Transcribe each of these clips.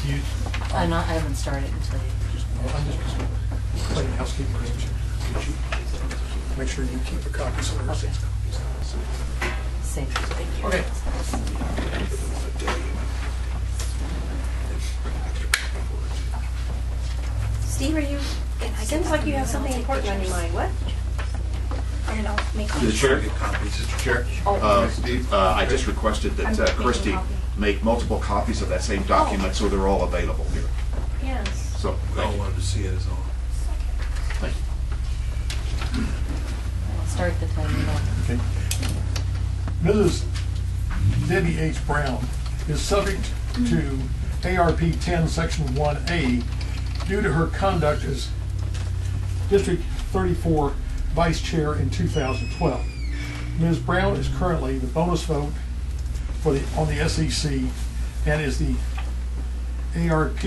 You, I haven't started until you just. I'm just playing housekeeping questions. Could you make sure you keep a copy so there's Okay. Same. Thank you. Okay. Steve, are you? It seems like you have something important on your mind. What? And I'll make To the chair, Mr. Chair. Steve, I just requested that Christie make multiple copies of that same document so they're all available here. Yes. So, I wanted to see it as all. thank you. I'll start the time now. Okay. Mrs. Debbie H. Brown is subject to ARP 10, Section 1A due to her conduct as District 34 Vice Chair in 2012. Ms. Brown is currently the bonus vote for on the SEC and is the ARP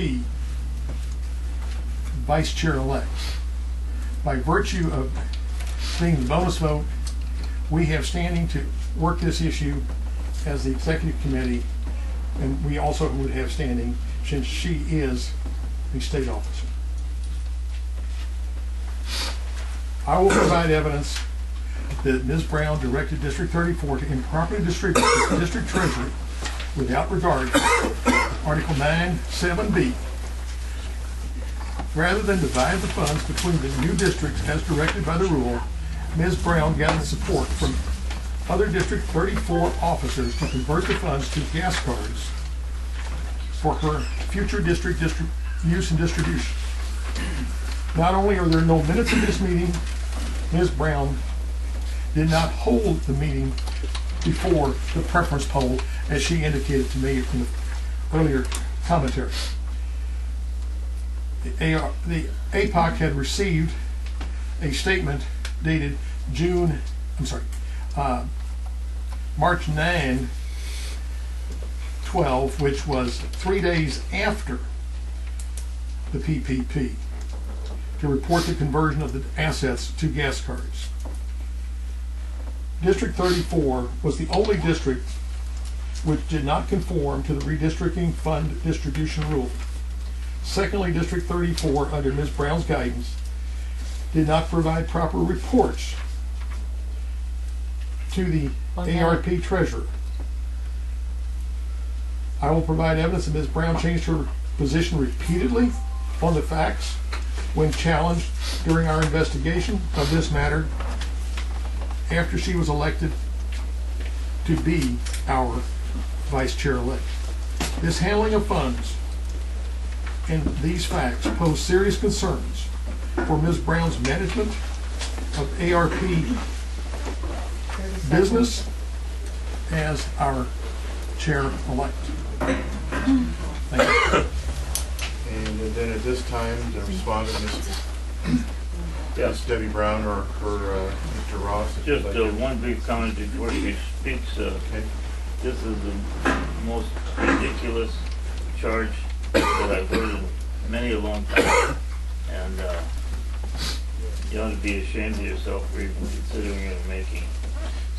Vice Chair-elect. By virtue of being the bonus vote, we have standing to work this issue as the Executive Committee, and we also would have standing since she is the state officer. I will provide evidence that Ms. Brown directed District 34 to improperly distribute the District Treasury without regard to Article 9(7)(b). Rather than divide the funds between the new districts as directed by the rule, Ms. Brown gathered support from other District 34 officers to convert the funds to gas cards for her future district use and distribution. Not only are there no minutes of this meeting, Ms. Brown did not hold the meeting before the preference poll, as she indicated to me in the earlier commentary. The APOC had received a statement dated March 9, 12, which was 3 days after the PPP, to report the conversion of the assets to gas cards. District 34 was the only district which did not conform to the redistricting fund distribution rule. Secondly, District 34, under Ms. Brown's guidance, did not provide proper reports to the ARP treasurer. I will provide evidence that Ms. Brown changed her position repeatedly on the facts when challenged during our investigation of this matter after she was elected to be our vice chair-elect. This handling of funds and these facts pose serious concerns for Ms. Brown's management of ARP business as our chair-elect. Thank you. And then at this time, the respondent, Ms. Debbie Brown or Mr. Ross. if you'd Just like to- one brief comment before she speaks. Okay. This is the most ridiculous charge that I've heard in many a long time, and you ought to be ashamed of yourself for even considering it and making.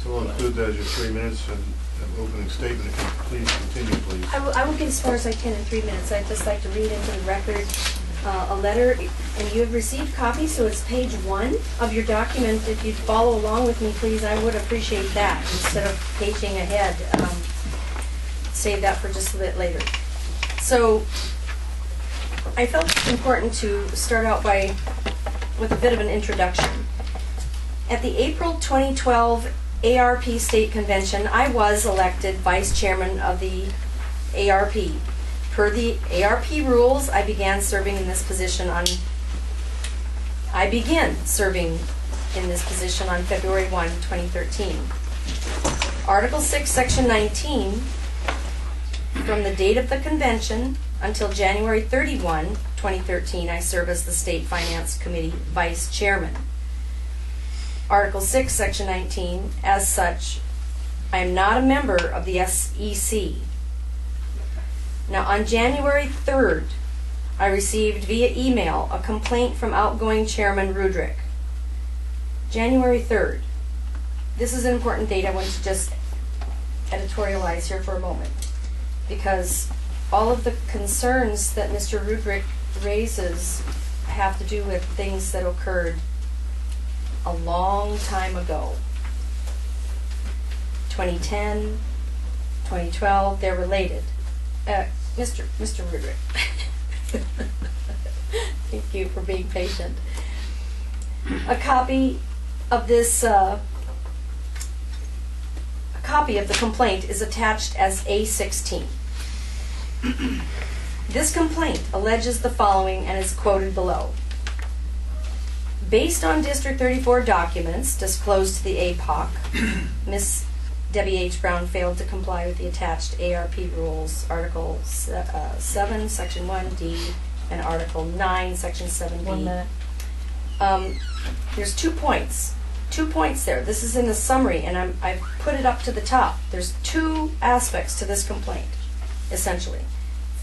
So we'll include that as your 3 minutes and an opening statement. If you could please continue, please. I will get as far as I can in 3 minutes. I'd just like to read into the record a letter, and you have received copies, so it's page 1 of your document. If you'd follow along with me, please, I would appreciate that instead of paging ahead. Save that for just a bit later. So I felt it important to start out with a bit of an introduction. At the April 2012 ARP State Convention, I was elected vice chairman of the ARP. Per the ARP rules, I began serving in this position on February 1, 2013. Article 6, Section 19, from the date of the convention until January 31, 2013, I serve as the State Finance Committee Vice Chairman. Article 6, Section 19, as such, I am not a member of the SEC. Now, on January 3rd, I received via email a complaint from outgoing Chairman Rudrick. January 3rd. This is an important date. I want to just editorialize here for a moment, because all of the concerns that Mr. Rudrick raises have to do with things that occurred a long time ago. 2010, 2012, they're related. Mr. Rudrick. Thank you for being patient. A copy of this, a copy of the complaint is attached as A16. This complaint alleges the following and is quoted below. Based on District 34 documents disclosed to the APOC, Ms. Debbie H. Brown failed to comply with the attached ARP rules, Article 7, Section 1D, and Article 9, Section 7B. 1 minute. There's 2 points. 2 points there. This is in the summary, and I've put it up to the top. There's 2 aspects to this complaint, essentially.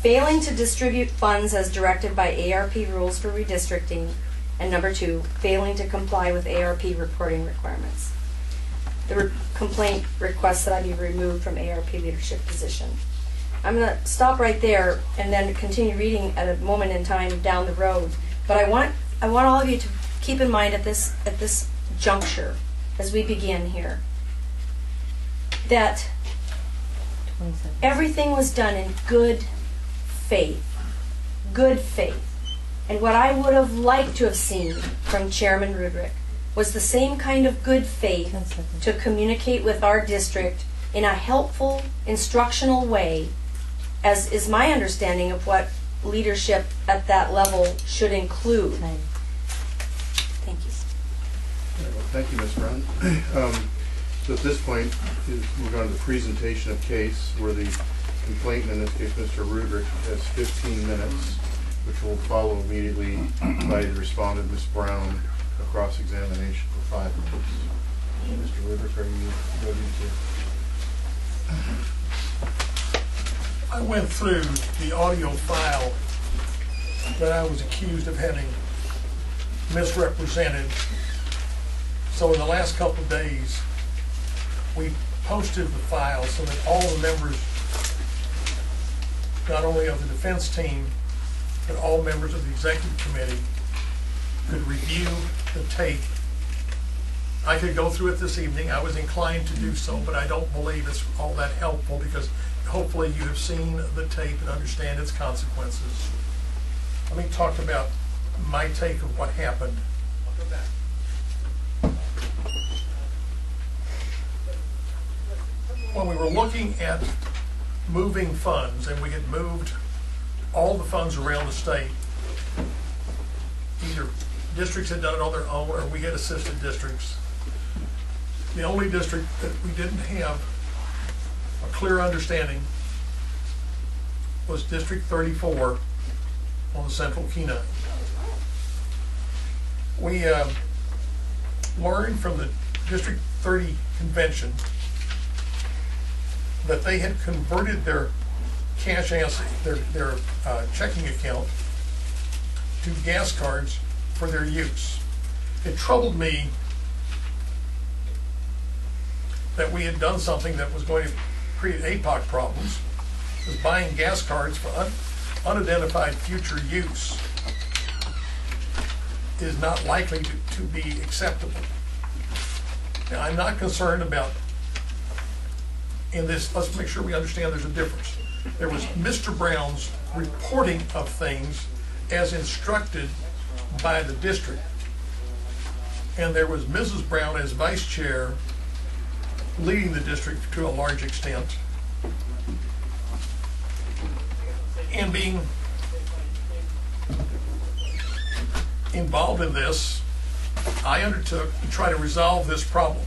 Failing to distribute funds as directed by ARP rules for redistricting, and number 2, failing to comply with ARP reporting requirements. The complaint requests that I be removed from ARP leadership position. I'm going to stop right there and then continue reading at a moment in time down the road. But I want all of you to keep in mind at this juncture, as we begin here, that 27. everything was done in good faith. Good faith. And what I would have liked to have seen from Chairman Rudrick was the same kind of good faith 10 seconds. to communicate with our district in a helpful, instructional way, as is my understanding of what leadership at that level should include. Time. Thank you. Well, thank you, Ms. Brown. So at this point, we're going to the presentation of case, where the complainant, in this case Mr. Rudrick, has 15 minutes, which will follow immediately by the respondent, Ms. Brown, a cross-examination for 5 minutes. Mr. Rudrick, are you ready to? I went through the audio file that I was accused of having misrepresented. So in the last couple of days, we posted the file so that all the members, not only of the defense team, but all members of the executive committee could review the tape. I could go through it this evening. I was inclined to do so, but I don't believe it's all that helpful, because hopefully you have seen the tape and understand its consequences. Let me talk about my take of what happened. I'll go back. When we were looking at moving funds, and we had moved all the funds around the state, either districts had done it on their own or we had assisted districts. The only district that we didn't have a clear understanding was District 34 on the Central Kenai. We learned from the District 30 convention that they had converted their cash asset, their checking account, to gas cards for their use. It troubled me that we had done something that was going to create APOC problems, was buying gas cards for unidentified future use is not likely to be acceptable. Now, I'm not concerned about, in this, let's make sure we understand there's a difference. There was Mr. Brown's reporting of things as instructed by the district, and there was Mrs. Brown as vice chair leading the district to a large extent, and being involved in this, I undertook to try to resolve this problem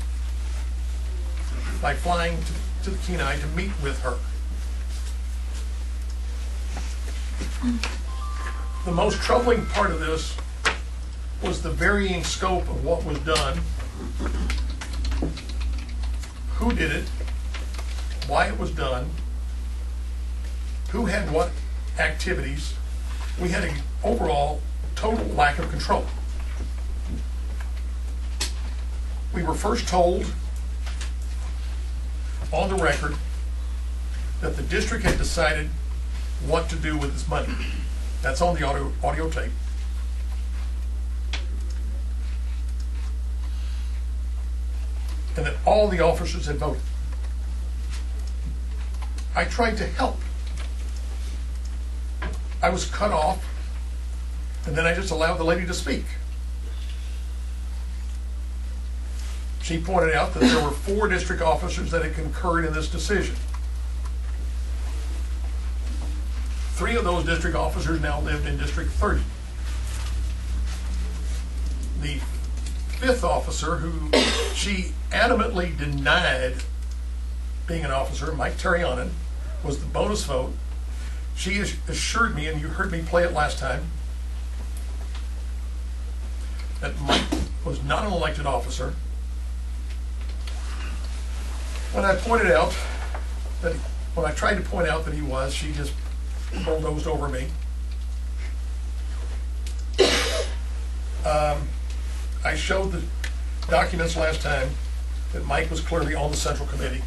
by flying to the Kenai to meet with her. The most troubling part of this was the varying scope of what was done, who did it, why it was done, who had what activities. We had an overall total lack of control. We were first told on the record that the district had decided what to do with his money. That's on the audio tape. And that all the officers had voted. I tried to help. I was cut off, and then I just allowed the lady to speak. She pointed out that there were 4 district officers that had concurred in this decision. 3 of those district officers now lived in District 30. The 5th officer, who she adamantly denied being an officer, Mike Terrianen, was the bonus vote. She assured me, and you heard me play it last time, that Mike was not an elected officer. When I tried to point out that he was, she just bulldozed over me. I showed the documents last time that Mike was clearly on the Central Committee.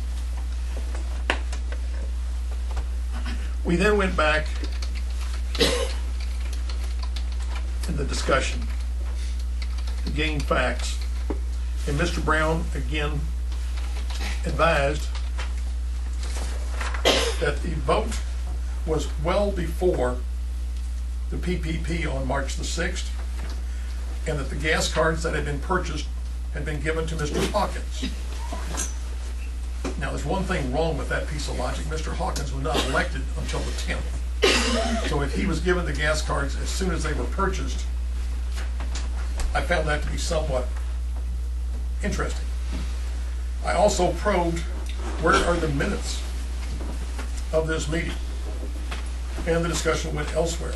We then went back in the discussion to gain facts, and Mr. Brown again advised that the vote was well before the PPP on March the 6th, and that the gas cards that had been purchased had been given to Mr. Hawkins. Now, there's one thing wrong with that piece of logic. Mr. Hawkins was not elected until the 10th. So if he was given the gas cards as soon as they were purchased, I found that to be somewhat interesting. I also probed where are the minutes of this meeting, and the discussion went elsewhere.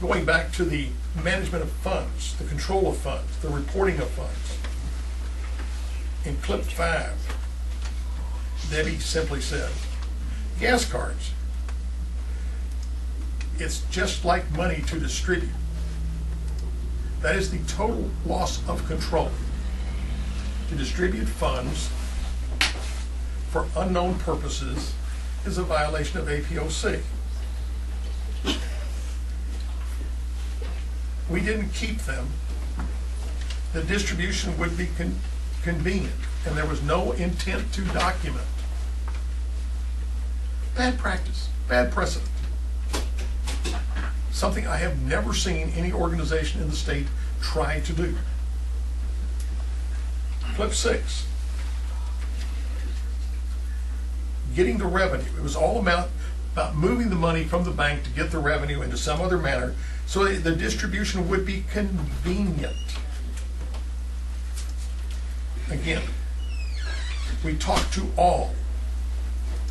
Going back to the management of funds, the control of funds, the reporting of funds. In clip 5, Debbie simply said, gas cards, it's just like money to distribute. That is the total loss of control. To distribute funds for unknown purposes is a violation of APOC. We didn't keep them. The distribution would be convenient, and there was no intent to document. Bad practice, bad precedent. Something I have never seen any organization in the state try to do. Clip 6. Getting the revenue. It was all about moving the money from the bank to get the revenue into some other manner so that the distribution would be convenient. Again, we talked to all,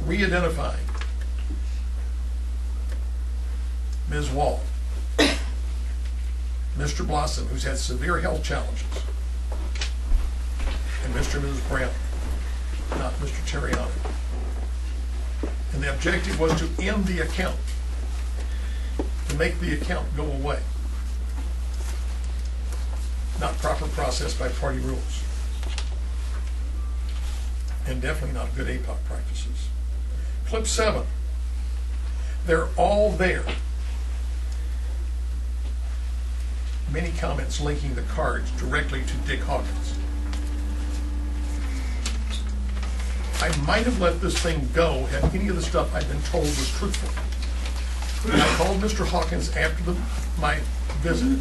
re-identifying Ms. Wall, Mr. Blossom, who's had severe health challenges, and Mr. and Mrs. Brown, not Mr. Terrianen. And the objective was to end the account, to make the account go away. Not proper process by party rules. And definitely not good APOC practices. Clip 7. They're all there. Many comments linking the cards directly to Dick Hawkins. I might have let this thing go had any of the stuff I'd been told was truthful. I called Mr. Hawkins after my visit.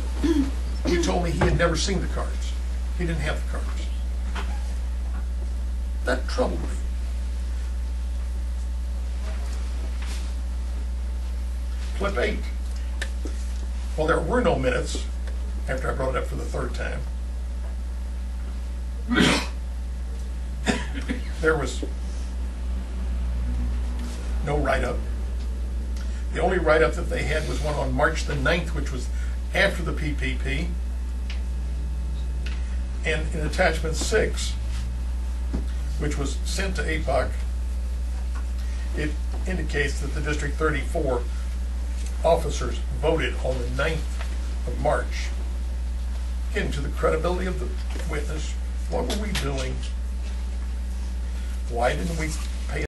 He told me he had never seen the cards. He didn't have the cards. That troubled me. Clip 8. Well, there were no minutes after I brought it up for the 3rd time. There was no write-up. The only write-up that they had was one on March the 9th, which was after the PPP. And in attachment 6, which was sent to APOC, it indicates that the District 34 officers voted on the 9th of March. Getting to the credibility of the witness, what were we doing? Why didn't we